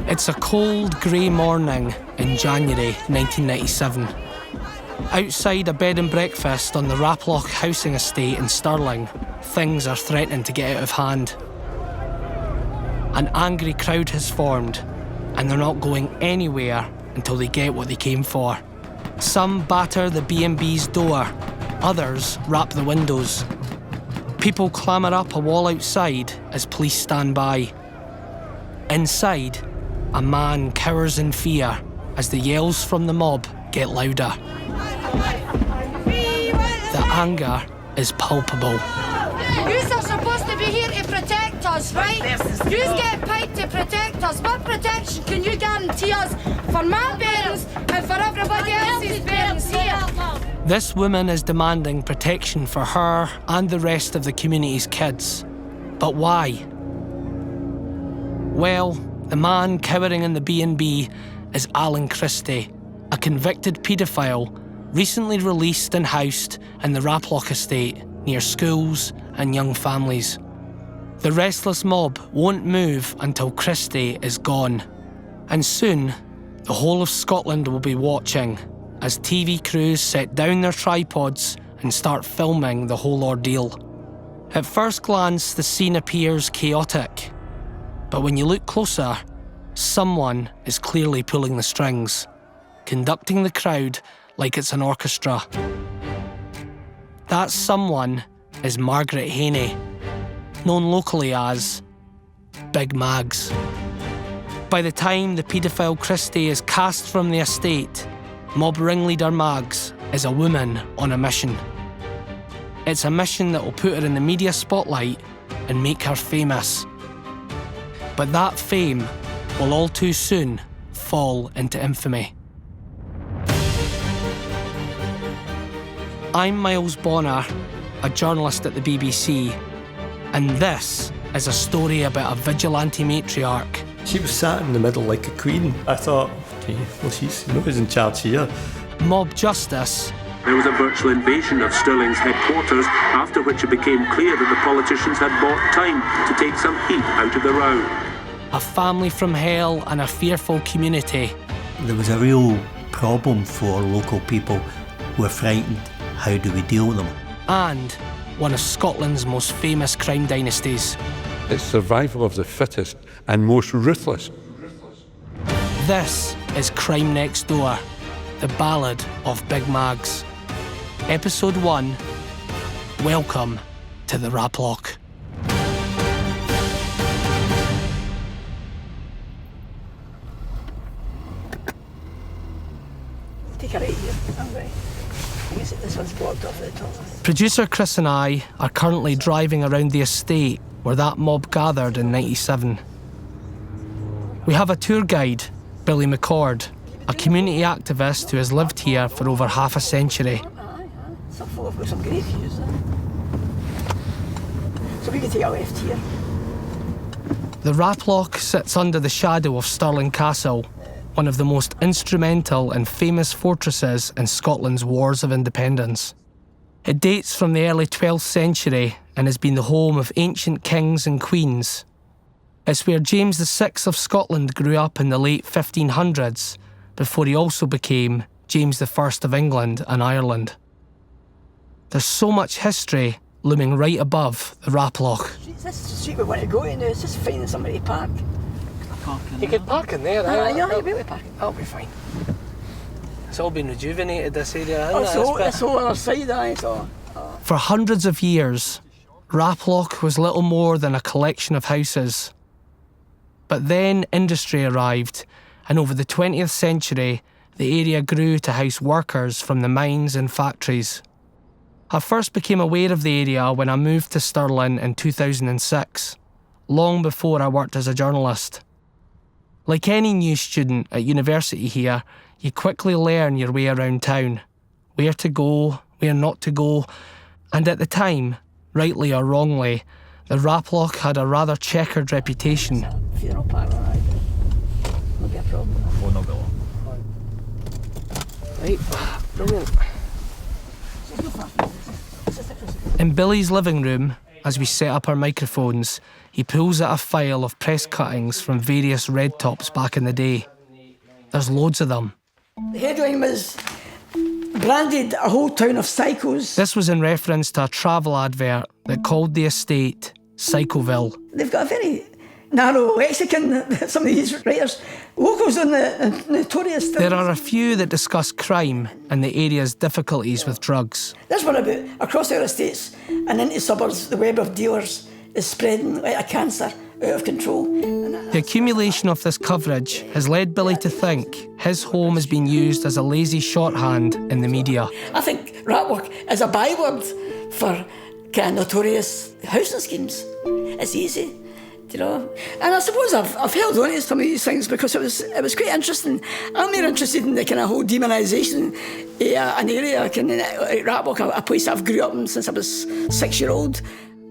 It's a cold, grey morning in January 1997. Outside a bed and breakfast on the Raploch housing estate in Stirling, things are threatening to get out of hand. An angry crowd has formed, and they're not going anywhere until they get what they came for. Some batter the B&B's door, others wrap the windows. People clamber up a wall outside as police stand by. Inside, a man cowers in fear as the yells from the mob get louder. The anger is palpable. Yous are supposed to be here to protect us, right? Yous get paid to protect us. What protection can you guarantee us for my parents and for everybody else's parents here? This woman is demanding protection for her and the rest of the community's kids. But why? Well, the man cowering in the B&B is Alan Christie, a convicted paedophile recently released and housed in the Raploch estate near schools and young families. The restless mob won't move until Christie is gone. And soon, the whole of Scotland will be watching as TV crews set down their tripods and start filming the whole ordeal. At first glance, the scene appears chaotic. But when you look closer, someone is clearly pulling the strings, conducting the crowd like it's an orchestra. That someone is Margaret Haney, known locally as Big Mags. By the time the paedophile Christie is cast from the estate, mob ringleader Mags is a woman on a mission. It's a mission that will put her in the media spotlight and make her famous. But that fame will all too soon fall into infamy. I'm Myles Bonnar, a journalist at the BBC, and this is a story about a vigilante matriarch. She was sat in the middle like a queen. I thought, okay, well, she's who's in charge here. Mob justice. There was a virtual invasion of Stirling's headquarters, after which it became clear that the politicians had bought time to take some heat out of the row. A family from hell and a fearful community. There was a real problem for local people who were frightened. How do we deal with them? And one of Scotland's most famous crime dynasties. It's survival of the fittest and most ruthless. This is Crime Next Door, the Ballad of Big Mags. Episode 1, Welcome to the Raploch. Take her out here. I'm right. I guess this one's blocked off at the top. Producer Chris and I are currently driving around the estate where that mob gathered in '97. We have a tour guide, Billy McCord, a community activist who has lived here for over half a century. It's full of some great views. So we can take a left here. The Raploch sits under the shadow of Stirling Castle, one of the most instrumental and famous fortresses in Scotland's wars of independence. It dates from the early 12th century and has been the home of ancient kings and queens. It's where James VI of Scotland grew up in the late 1500s, before he also became James I of England and Ireland. There's so much history looming right above the Raploch. This is the street we want to go to now. It's just finding somebody to park. You could park in there, Yeah, you'll be able to park. That'll be fine. It's all been rejuvenated, this area, Oh, hasn't it? it's all other side, aye. So. For hundreds of years, Raploch was little more than a collection of houses. But then industry arrived, and over the 20th century, the area grew to house workers from the mines and factories. I first became aware of the area when I moved to Stirling in 2006, long before I worked as a journalist. Like any new student at university here, you quickly learn your way around town, where to go, where not to go, and at the time, rightly or wrongly, the Raploch had a rather checkered reputation. Funeral parlour, aye. Not be a problem. Oh, not be long. Right, brilliant. In Billy's living room, as we set up our microphones, he pulls out a file of press cuttings from various red tops back in the day. There's loads of them. The headline was, branded a whole town of psychos. This was in reference to a travel advert that called the estate Psychoville. They've got a very narrow lexicon, some of these writers. Locals on the notorious... There are a few that discuss crime and the area's difficulties with drugs. There's one about across our estates and into suburbs, the web of dealers is spreading like a cancer out of control. The accumulation of this coverage has led Billy to think his home has been used as a lazy shorthand in the media. I think Raploch is a byword for kind of notorious housing schemes. It's easy, you know. And I suppose I've held on to some of these things because it was quite interesting. I'm more interested in the kind of whole demonisation of an area, like Raploch, a place I've grew up in since I was 6-year-old.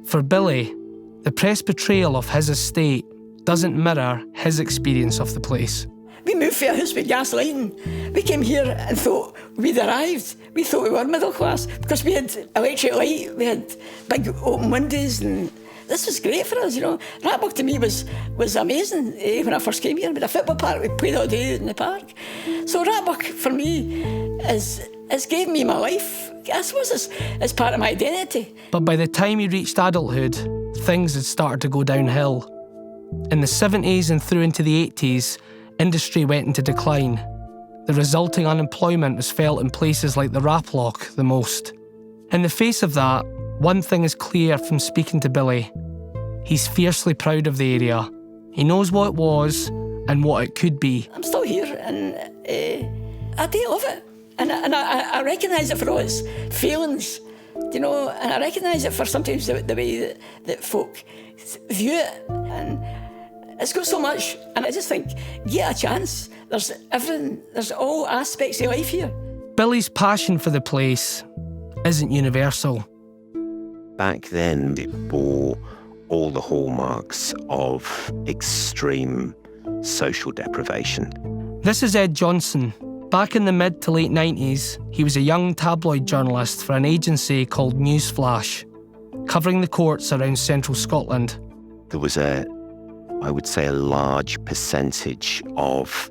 For Billy, the press portrayal of his estate doesn't mirror his experience of the place. We moved for a house with gas lighting. We came here and thought we'd arrived. We thought we were middle class because we had electric light, we had big open windows, and this was great for us, you know. Raploch to me was amazing when I first came here. We had a football park, we played all day in the park. So Raploch, for me, has gave me my life. I suppose it's part of my identity. But by the time he reached adulthood, things had started to go downhill. In the 70s and through into the 80s, industry went into decline. The resulting unemployment was felt in places like the Raploch the most. In the face of that, one thing is clear from speaking to Billy. He's fiercely proud of the area. He knows what it was and what it could be. I'm still here and I do love it. And I recognise it for all its failings, you know, and I recognise it for sometimes the way that folk view it. And it's got so much, and I just think, get a chance. There's everything, there's all aspects of life here. Billy's passion for the place isn't universal. Back then, it bore all the hallmarks of extreme social deprivation. This is Ed Johnson. Back in the mid to late 90s, he was a young tabloid journalist for an agency called Newsflash, covering the courts around central Scotland. There was I would say, a large percentage of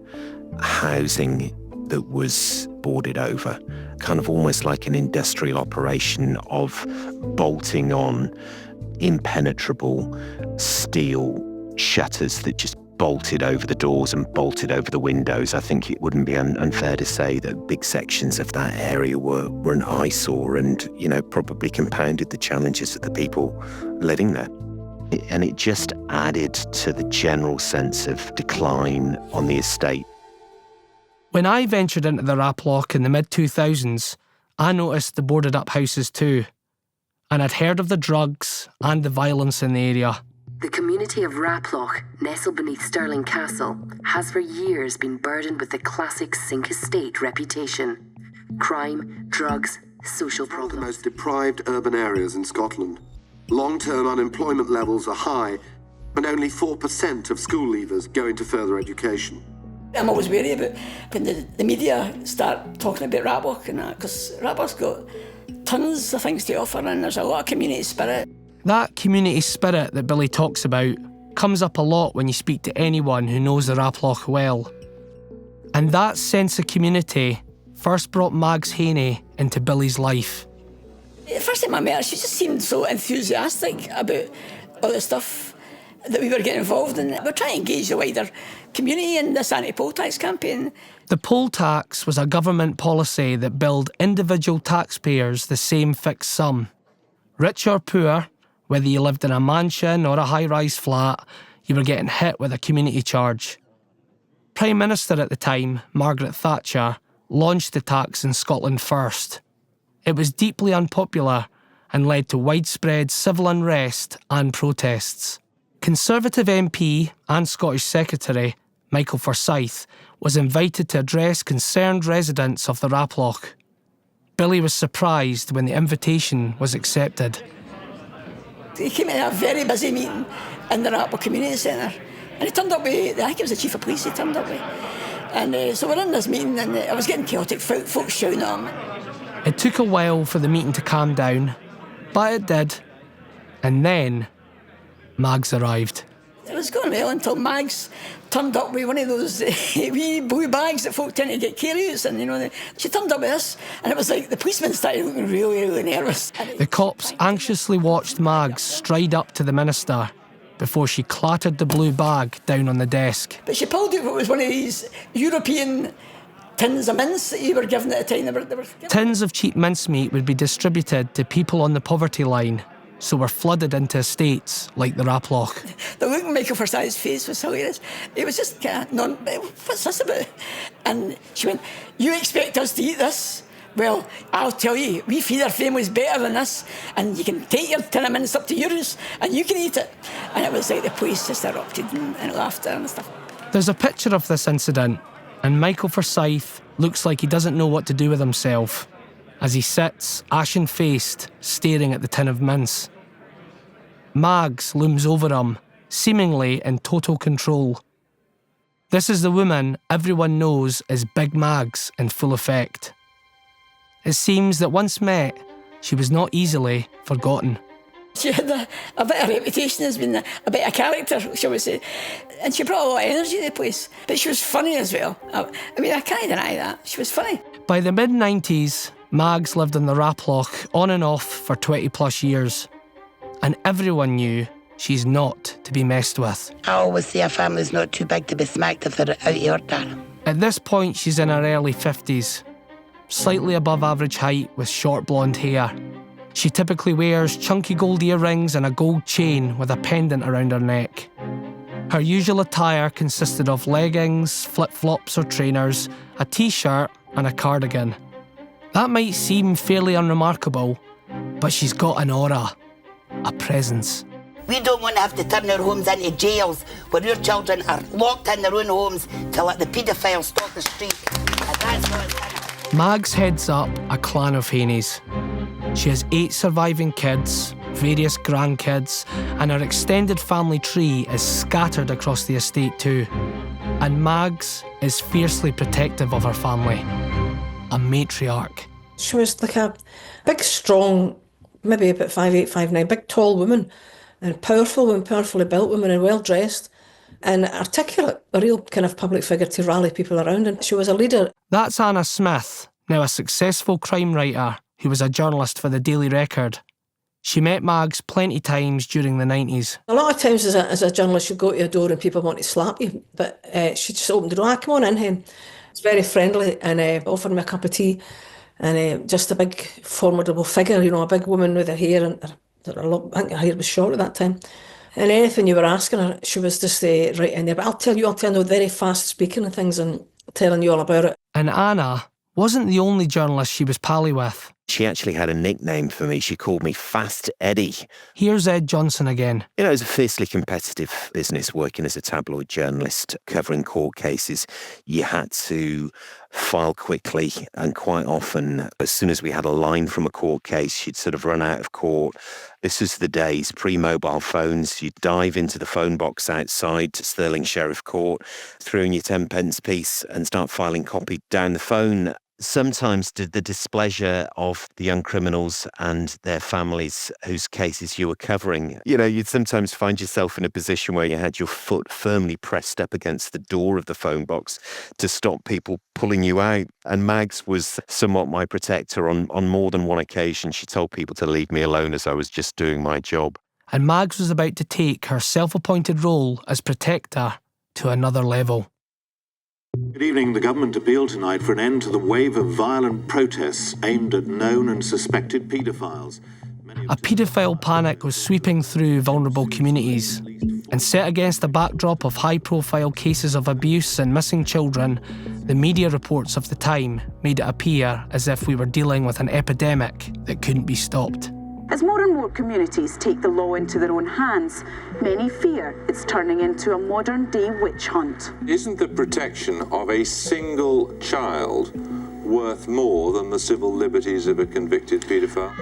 housing that was boarded over, kind of almost like an industrial operation of bolting on impenetrable steel shutters that just bolted over the doors and bolted over the windows. I think it wouldn't be unfair to say that big sections of that area were an eyesore and, you know, probably compounded the challenges of the people living there. And it just added to the general sense of decline on the estate. When I ventured into the Raploch in the mid-2000s, I noticed the boarded-up houses too. And I'd heard of the drugs and the violence in the area. The community of Raploch, nestled beneath Stirling Castle, has for years been burdened with the classic Sink Estate reputation. Crime, drugs, social problems. One of the most deprived urban areas in Scotland. Long-term unemployment levels are high, and only 4% of school leavers go into further education. I'm always wary about when the media start talking about Raploch and that, because Raploch's got tons of things to offer and there's a lot of community spirit. That community spirit that Billy talks about comes up a lot when you speak to anyone who knows the Raploch well. And that sense of community first brought Mags Haney into Billy's life. The first time I met her, she just seemed so enthusiastic about all the stuff that we were getting involved in. We're trying to engage the wider community in this anti-poll tax campaign. The poll tax was a government policy that billed individual taxpayers the same fixed sum. Rich or poor, whether you lived in a mansion or a high-rise flat, you were getting hit with a community charge. Prime Minister at the time, Margaret Thatcher, launched the tax in Scotland first. It was deeply unpopular and led to widespread civil unrest and protests. Conservative MP and Scottish Secretary Michael Forsyth was invited to address concerned residents of the Raploch. Billy was surprised when the invitation was accepted. He came in a very busy meeting in the Raploch Community Centre and he turned up with, I think it was the Chief of Police he turned up with. And so we're in this meeting and I was getting chaotic, folks shouting at him. It took a while for the meeting to calm down, but it did. And then Mags arrived. It was going well until Mags turned up with one of those wee blue bags that folk tend to get carriers in, you know. She turned up with this, and it was like the policeman started looking really, really nervous. The cops anxiously watched Mags stride up to the minister before she clattered the blue bag down on the desk. But she pulled out what was one of these European tins of mince that you were given at the time. They were Tins of cheap mincemeat would be distributed to people on the poverty line, so were flooded into estates like the Raploch. The look on Michael Forsyth's face was hilarious. It was just kind of, what's this about? And she went, you expect us to eat this? Well, I'll tell you, we feed our families better than this, and you can take your tin of mince up to yours, and you can eat it. And it was like the place just erupted and laughter and stuff. There's a picture of this incident, and Michael Forsyth looks like he doesn't know what to do with himself as he sits, ashen-faced, staring at the tin of mince. Mags looms over him, seemingly in total control. This is the woman everyone knows as Big Mags in full effect. It seems that once met, she was not easily forgotten. She had a bit of reputation as being a bit of character, shall we say. And she brought a lot of energy to the place. But she was funny as well. I mean, I can't deny that. She was funny. By the mid-90s, Mags lived in the Raploch on and off for 20 plus years. And everyone knew she's not to be messed with. I always say a family's not too big to be smacked if they're out of order. At this point, she's in her early 50s, slightly above average height with short blonde hair. She typically wears chunky gold earrings and a gold chain with a pendant around her neck. Her usual attire consisted of leggings, flip-flops or trainers, a t-shirt and a cardigan. That might seem fairly unremarkable, but she's got an aura, a presence. We don't want to have to turn our homes into jails where our children are locked in their own homes to let the paedophiles stalk the street. And that's what it's Mags heads up a clan of Haneys. She has 8 surviving kids, various grandkids, and her extended family tree is scattered across the estate too. And Mags is fiercely protective of her family. A matriarch. She was like a big, strong, maybe about 5'8", 5'9", big, tall woman, and a powerful woman, powerfully built woman, and well-dressed, and articulate, a real kind of public figure to rally people around, and she was a leader. That's Anna Smith, now a successful crime writer who was a journalist for the Daily Record. She met Mags plenty times during the 90s. A lot of times as a journalist, you go to a door and people want to slap you, but she just opened the door. Come on in, hen. It's very friendly, and offered me a cup of tea, and just a big, formidable figure, you know, a big woman with her hair, and I think her hair was short at that time. And anything you were asking her, she was just right in there. But I'll tell you, very fast speaking and things and telling you all about it. And Anna wasn't the only journalist she was pally with. She actually had a nickname for me. She called me Fast Eddie. Here's Ed Johnson again. You know, it's a fiercely competitive business working as a tabloid journalist, covering court cases. You had to file quickly, and quite often, as soon as we had a line from a court case, she'd sort of run out of court. This was the days pre-mobile phones. You'd dive into the phone box outside to Stirling Sheriff Court, throw in your 10p piece and start filing copy down the phone. Sometimes the displeasure of the young criminals and their families whose cases you were covering, you know, you'd sometimes find yourself in a position where you had your foot firmly pressed up against the door of the phone box to stop people pulling you out. And Mags was somewhat my protector. On more than one occasion, she told people to leave me alone as I was just doing my job. And Mags was about to take her self-appointed role as protector to another level. Good evening. The government appealed tonight for an end to the wave of violent protests aimed at known and suspected paedophiles. A paedophile panic was sweeping through vulnerable communities, and set against the backdrop of high-profile cases of abuse and missing children, the media reports of the time made it appear as if we were dealing with an epidemic that couldn't be stopped. As more and more communities take the law into their own hands, many fear it's turning into a modern-day witch hunt. Isn't the protection of a single child worth more than the civil liberties of a convicted paedophile?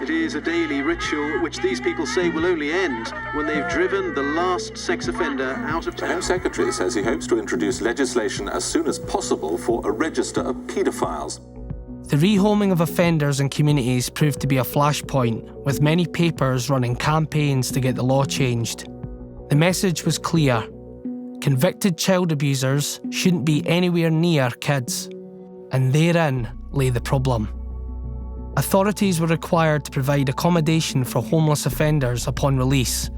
It is a daily ritual which these people say will only end when they've driven the last sex offender out of town. The Home Secretary says he hopes to introduce legislation as soon as possible for a register of paedophiles. The rehoming of offenders in communities proved to be a flashpoint, with many papers running campaigns to get the law changed. The message was clear. Convicted child abusers shouldn't be anywhere near kids. And therein lay the problem. Authorities were required to provide accommodation for homeless offenders upon release.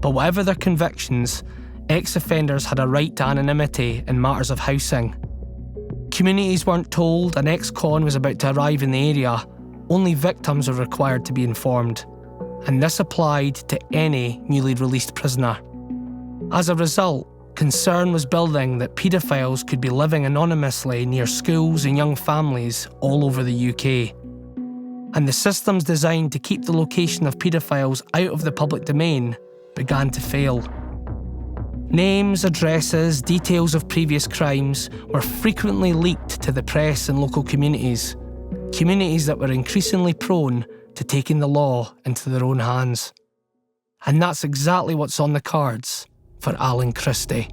But whatever their convictions, ex-offenders had a right to anonymity in matters of housing. Communities weren't told an ex-con was about to arrive in the area. Only victims were required to be informed. And this applied to any newly released prisoner. As a result, concern was building that paedophiles could be living anonymously near schools and young families all over the UK. And the systems designed to keep the location of paedophiles out of the public domain began to fail. Names, addresses, details of previous crimes were frequently leaked to the press and local communities that were increasingly prone to taking the law into their own hands. And that's exactly what's on the cards for Alan Christie.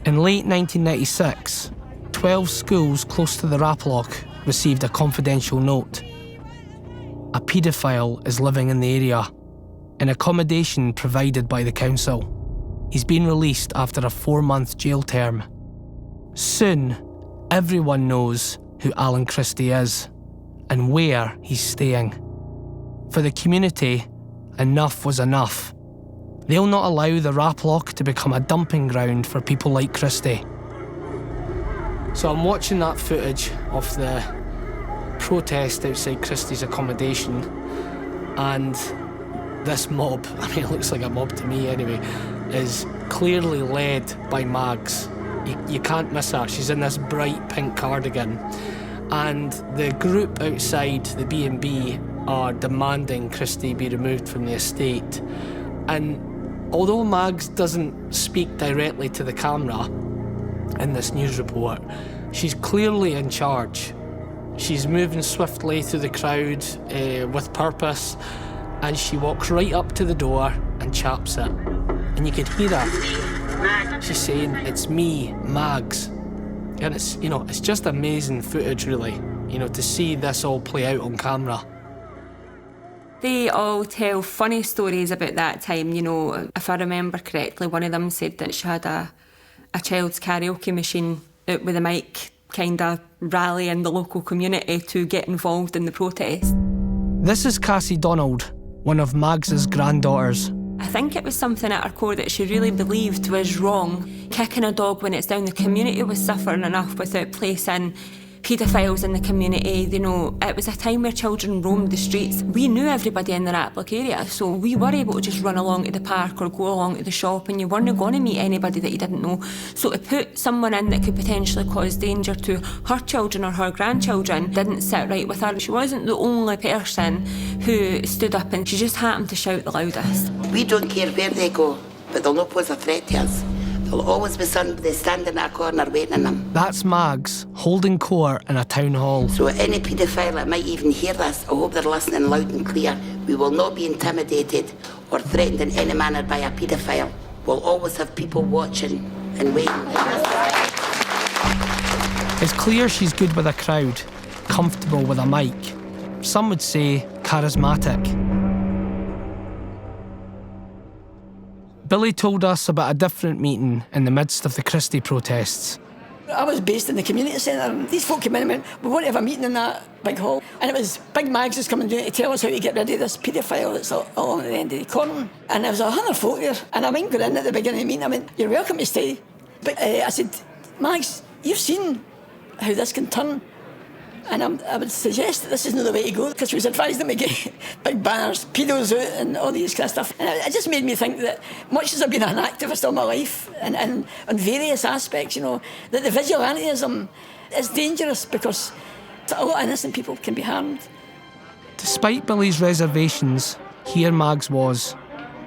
In late 1996, 12 schools close to the Raploch received a confidential note. A paedophile is living in the area, in accommodation provided by the council. He's been released after a 4-month jail term. Soon, everyone knows who Alan Christie is and where he's staying. For the community, enough was enough. They'll not allow the Raploch to become a dumping ground for people like Christie. So I'm watching that footage of the protest outside Christie's accommodation, and this mob, I mean it looks like a mob to me anyway, is clearly led by Mags. You can't miss her. She's in this bright pink cardigan, and the group outside the B&B are demanding Christie be removed from the estate. And although Mags doesn't speak directly to the camera in this news report, she's clearly in charge. She's moving swiftly through the crowd with purpose, and she walks right up to the door and chaps it. And you could hear her. She's saying, "It's me, Mags." And it's just amazing footage, really, to see this all play out on camera. They all tell funny stories about that time. If I remember correctly, one of them said that she had a child's karaoke machine out with a mic, kind of rallying the local community to get involved in the protest. This is Cassie Donald, one of Mags's granddaughters. I think it was something at her core that she really believed was wrong. Kicking a dog when it's down, the community was suffering enough without placing paedophiles in the community. It was a time where children roamed the streets. We knew everybody in the Raploch area, so we were able to just run along to the park or go along to the shop, and you weren't going to meet anybody that you didn't know. So to put someone in that could potentially cause danger to her children or her grandchildren didn't sit right with her. She wasn't the only person who stood up, and she just happened to shout the loudest. We don't care where they go, but they'll not pose a threat to us. There'll always be somebody standing in a corner waiting on them. That's Mags, holding court in a town hall. So any paedophile that might even hear this, I hope they're listening loud and clear. We will not be intimidated or threatened in any manner by a paedophile. We'll always have people watching and waiting. It's clear she's good with a crowd, comfortable with a mic. Some would say charismatic. Billy told us about a different meeting in the midst of the Christie protests. I was based in the community centre, and these folk came in and went, "We want to have a meeting in that big hall." And it was Big Mags was coming down to tell us how to get rid of this paedophile that's all at the end of the corner. And there was 100 folk there, and I went in at the beginning of the meeting. I went, "You're welcome to stay." But I said, "Mags, you've seen how this can turn. And I would suggest that this isn't the way to go," because she was advising them to get big banners, pedos out and all these kind of stuff. And it just made me think that much as I've been an activist all my life and on various aspects, that the vigilantism is dangerous because a lot of innocent people can be harmed. Despite Billy's reservations, here Mags was,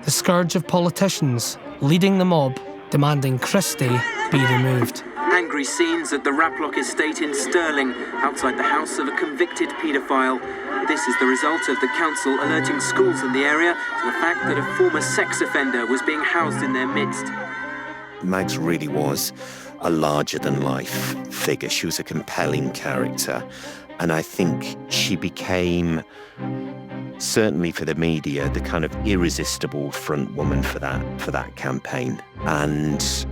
the scourge of politicians, leading the mob, demanding Christie be removed. Angry scenes at the Raploch estate in Stirling, outside the house of a convicted paedophile. This is the result of the council alerting schools in the area to the fact that a former sex offender was being housed in their midst. Mags really was a larger-than-life figure. She was a compelling character. And I think she became, certainly for the media, the kind of irresistible front woman for that campaign, and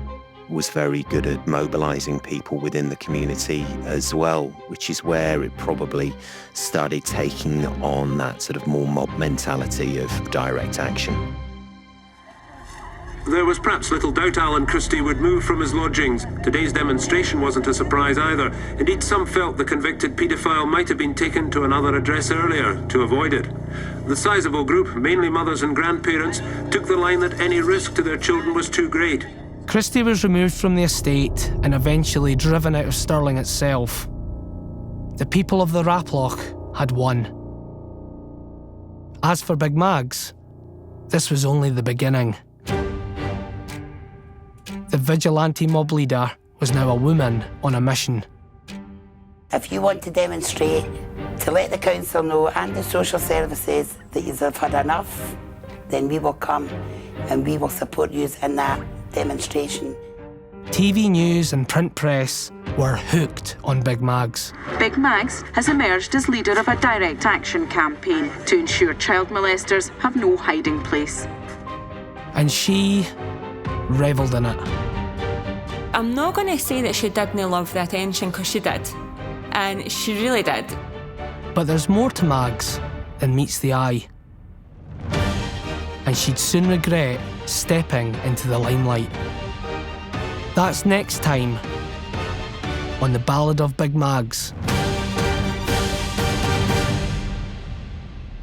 was very good at mobilising people within the community as well, which is where it probably started taking on that sort of more mob mentality of direct action. There was perhaps little doubt Alan Christie would move from his lodgings. Today's demonstration wasn't a surprise either. Indeed, some felt the convicted paedophile might have been taken to another address earlier to avoid it. The sizable group, mainly mothers and grandparents, took the line that any risk to their children was too great. Christie was removed from the estate and eventually driven out of Stirling itself. The people of the Raploch had won. As for Big Mags, this was only the beginning. The vigilante mob leader was now a woman on a mission. If you want to demonstrate, to let the council know and the social services that you have had enough, then we will come and we will support you in that demonstration. TV news and print press were hooked on Big Mags. Big Mags has emerged as leader of a direct action campaign to ensure child molesters have no hiding place. And she revelled in it. I'm not going to say that she didn't love the attention, because she did. And she really did. But there's more to Mags than meets the eye. And she'd soon regret stepping into the limelight. That's next time on the Ballad of Big Mags.